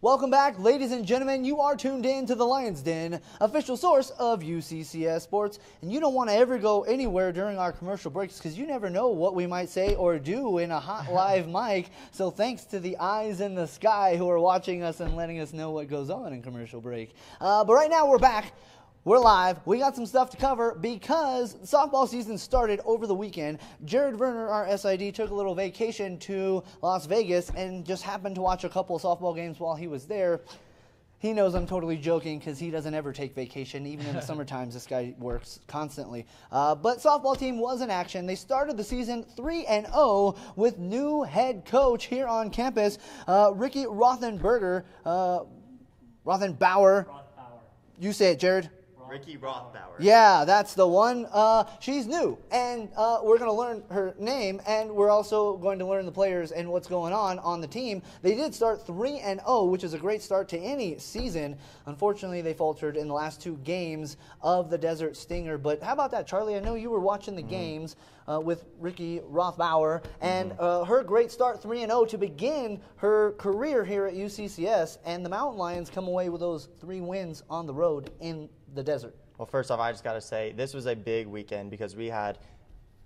Welcome back, ladies and gentlemen. You are tuned in to the Lions Den, official source of UCCS Sports. And you don't want to ever go anywhere during our commercial breaks because you never know what we might say or do in a hot live mic. So thanks to the eyes in the sky who are watching us and letting us know what goes on in commercial break. But right now we're back. We're live. We got some stuff to cover because softball season started over the weekend. Jared Verner, our SID, took a little vacation to Las Vegas and just happened to watch a couple of softball games while he was there. He knows I'm totally joking because he doesn't ever take vacation. Even in the summer times, this guy works constantly. But softball team was in action. They started the season 3-0 with new head coach here on campus, Ricky Rothenbauer. You say it, Jared. Ricky Rothbauer. Yeah, that's the one. She's new, and we're going to learn her name, and we're also going to learn the players and what's going on the team. They did start 3-0, which is a great start to any season. Unfortunately, they faltered in the last two games of the Desert Stinger. But how about that, Charlie? I know you were watching the games with Ricky Rothbauer, and her great start 3-0 to begin her career here at UCCS, and the Mountain Lions come away with those 3 wins on the road in the desert. Well, first off, I just got to say this was a big weekend because we had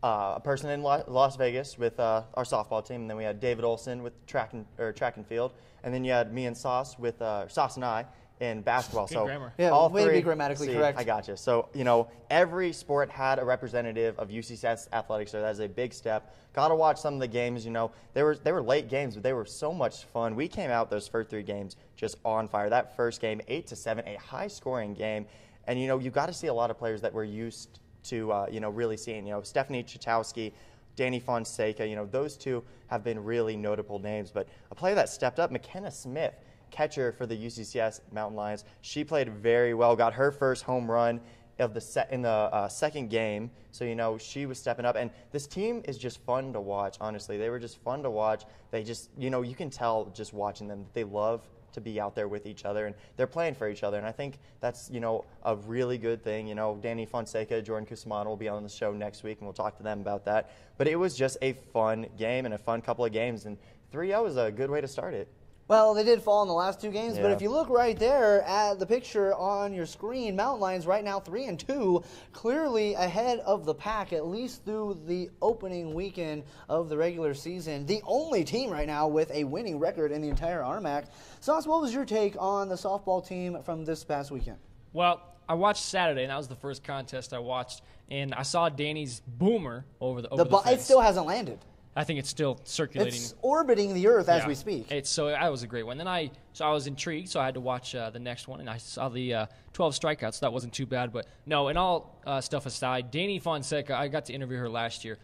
a person in Las Vegas with our softball team, and then we had David Olson with track and field, and then you had me and Sauce with Sauce and I in basketball. Good grammar. Yeah, all way to three, be grammatically correct. I got you. So, you know, every sport had a representative of UCCS athletics, so that is a big step. Got to watch some of the games. You know, they were late games, but they were so much fun. We came out those first 3 games just on fire. That first game, 8-7, a high-scoring game. And, you know, you got to see a lot of players that we're used to, you know, really seeing. You know, Stephanie Chitowski, Danny Fonseca, you know, those two have been really notable names. But a player that stepped up, McKenna Smith, catcher for the UCCS Mountain Lions. She played very well, got her first home run of the second game. So, you know, she was stepping up. And this team is just fun to watch, honestly. They were just fun to watch. They just, you know, you can tell just watching them that they love to be out there with each other, and they're playing for each other. And I think that's, you know, a really good thing. You know, Danny Fonseca, Jordan Cusimano will be on the show next week, and we'll talk to them about that. But it was just a fun game and a fun couple of games, and 3-0 is a good way to start it. Well, they did fall in the last 2 games, but Yeah. if you look right there at the picture on your screen, Mountain Lions right now 3-2, clearly ahead of the pack, at least through the opening weekend of the regular season. The only team right now with a winning record in the entire RMAC. Sauce, what was your take on the softball team from this past weekend? Well, I watched Saturday, and that was the first contest I watched, and I saw Danny's boomer over the fence. It still hasn't landed. I think it's still circulating. It's orbiting the earth as we speak. So that was a great one. Then I was intrigued, so I had to watch the next one, and I saw the 12 strikeouts. So that wasn't too bad. But no, and all stuff aside, Danny Fonseca, I got to interview her last year,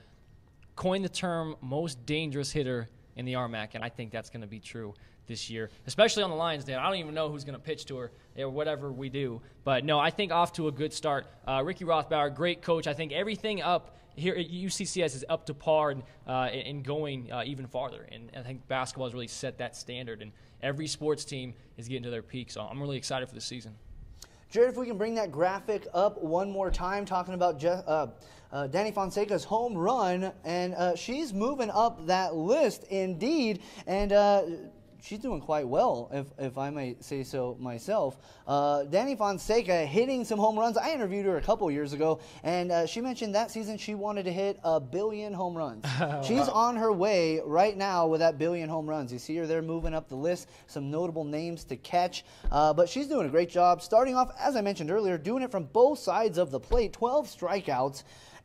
coined the term most dangerous hitter in the RMAC, and I think that's going to be true this year, especially on the Lions Den. I don't even know who's going to pitch to her or whatever we do. But no, I think off to a good start. Ricky Rothbauer, great coach. I think everything up here at UCCS is up to par and going even farther. And I think basketball has really set that standard. And every sports team is getting to their peak. So I'm really excited for the season. Jared, if we can bring that graphic up one more time, talking about Danny Fonseca's home run, and she's moving up that list indeed, and she's doing quite well, if I may say so myself. Danny Fonseca hitting some home runs. I interviewed her a couple years ago, and she mentioned that season she wanted to hit 1 billion home runs. She's on her way right now with that 1 billion home runs. You see her there moving up the list, some notable names to catch. But she's doing a great job. Starting off, as I mentioned earlier, doing it from both sides of the plate, 12 strikeouts.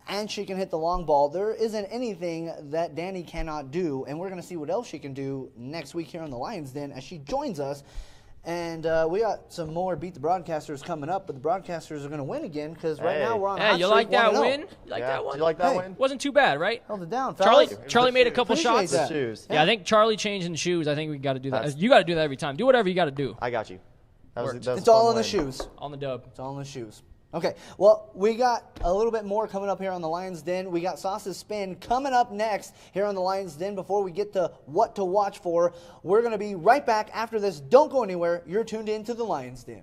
And she can hit the long ball. There isn't anything that Danny cannot do, and we're going to see what else she can do next week here on the Lions Den as she joins us. And we got some more Beat the Broadcasters coming up, but the Broadcasters are going to win again because right now we're on hot Hey, you streak, like that 1-0. win? You like that one? Did you like that win? Wasn't too bad, right? Held it down, fellas. Charlie made a couple Appreciate shots. that. Shoes. Yeah, I think Charlie changing shoes. I think we got to do that. You got to do that every time. Do whatever you got to do I got you. That was It's a all fun in the win. shoes. on the dub. It's all in the shoes. Okay, well, we got a little bit more coming up here on the Lions Den. We got Sauce's Spin coming up next here on the Lions Den. Before we get to what to watch for, we're going to be right back after this. Don't go anywhere. You're tuned in to the Lions Den.